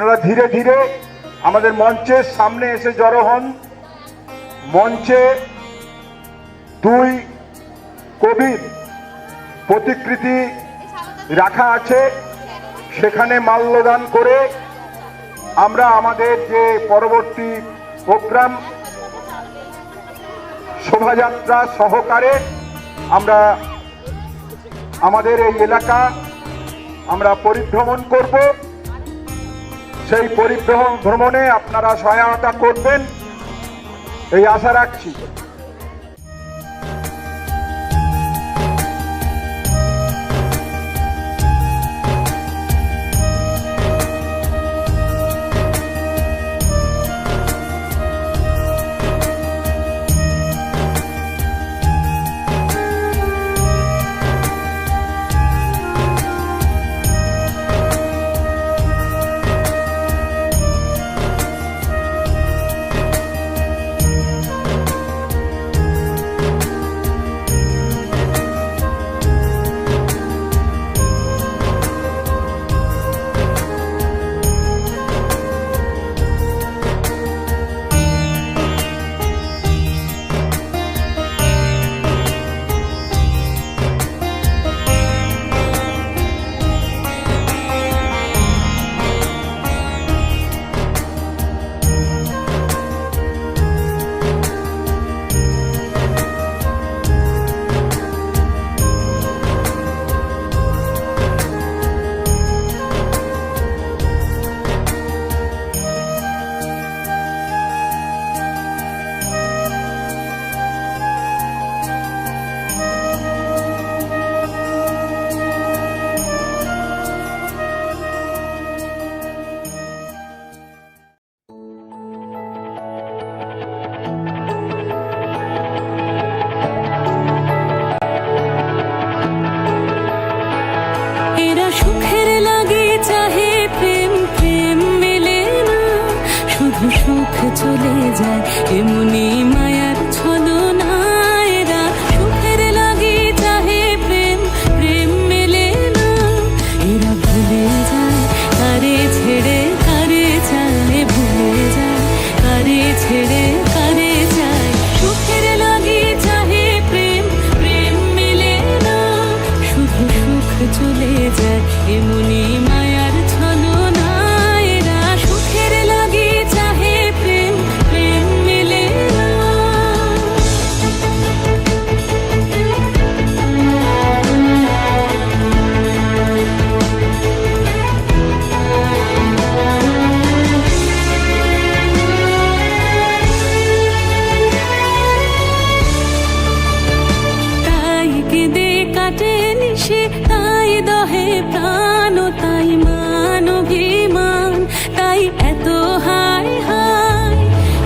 আপনারা ধীরে ধীরে আমাদের মঞ্চের সামনে এসে জড়ো হন। মঞ্চে দুই কবির প্রতিকৃতি রাখা আছে, সেখানে মাল্যদান করে আমরা আমাদের যে পরবর্তী প্রোগ্রাম শোভাযাত্রা সহকারে আমরা আমাদের এই এলাকা আমরা পরিভ্রমণ করব। সেই ভ্রমণে আপনারা সহায়তা করবেন এই আশা রাখছি। সুখের লাগে চাহে প্রেম, প্রেম মেলে না, শুধু সুখ চলে যায় এমনি মায়ার ছলনা। এরা সুখের লাগে চাহে প্রেম, প্রেম মেলে না, এরা ভুলে যায় কারে ছেড়ে কারে চায়, ভুলে যায় কারে ছেড়ে কারে চায়। সুখের লাগে চাহে প্রেম, প্রেম মেলে না, শুধু সুখ চলে যায় এমনি মায়ার ছলনা। এরা সুখের লাগে চাহে প্রেম, প্রেম মেলে না। তাই কেঁদে কাটে নিশে, তাই দহে প্রাণ, তাই মান অভিমান, তাই এত হায় হায়।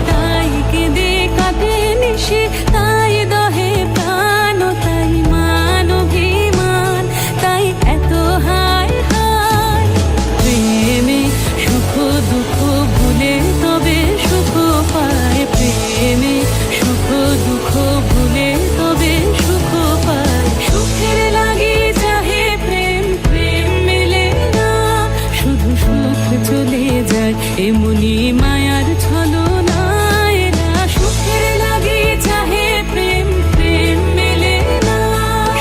তাই কেঁদে কাটে নিশে, তাই দহে প্রাণ, তাই মান অভিমান, তাই এত হায় হায়। প্রেমে সুখ দুঃখ ভুলে তবে সুখ পায়, প্রেমে সুখ দুঃখ ভুলে তবে সুখ পায়। সুখের লাগে চাহে প্রেম, প্রেম মেলে না, শুধু সুখ চলে যায় এমনি মায়ার ছলনা। এরা সুখের লাগে চাহে প্রেম, প্রেম মেলে না।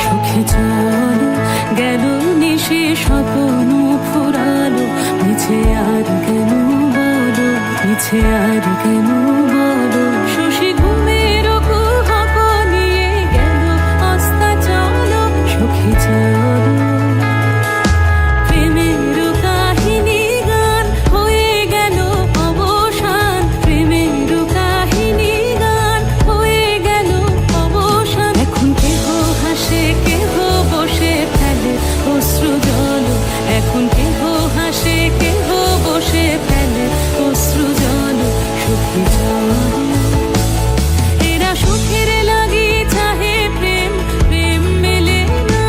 সুখে চলো গেল নিশে স্বপ্ন ফুরালো, মিছে আর কেন বলো, মিছে আর কেন বলো। শশী ঘুমের কুহক নিয়ে গেল আস্থা চলো, সুখে চলো। প্রেমের কাহিনী গান হয়ে গেল অবসান, প্রেমের কাহিনী গান হয়ে গেল অবসান। এখন কেহ হাসে কেহ বসে ফেলে অশ্রু জল, এখন কেহ হাসে কেহ বসে ফেলে অশ্রু জল। সুখে চলো। এরা সুখের লাগে চাহে প্রেম, প্রেম মেলে না,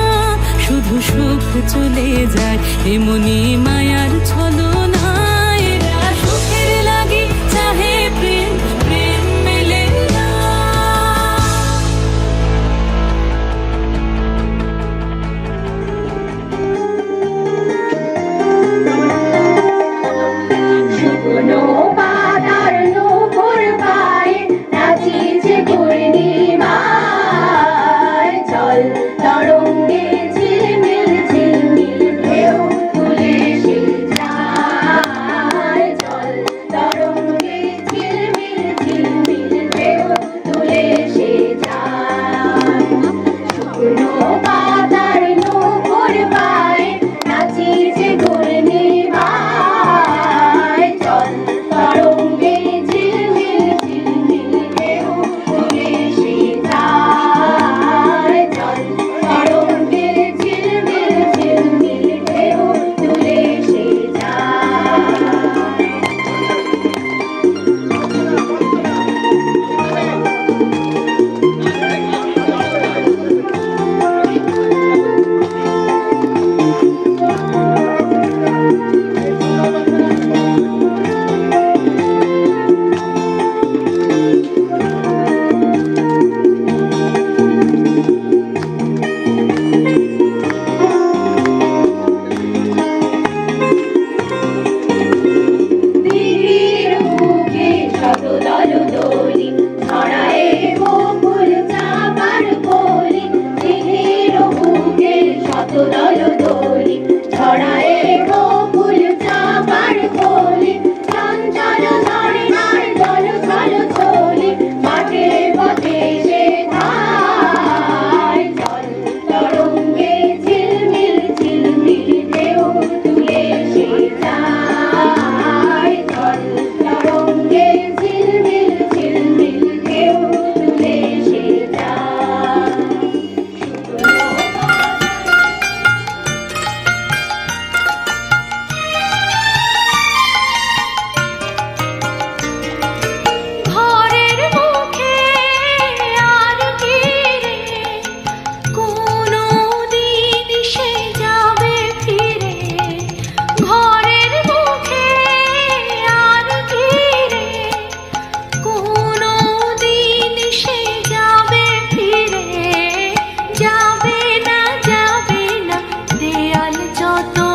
শুধু সুখ চলে যায় এমনি মায়ার ছলনা। এরা সুখের লাগে চাহে প্রেম, প্রেম মেলে না। যত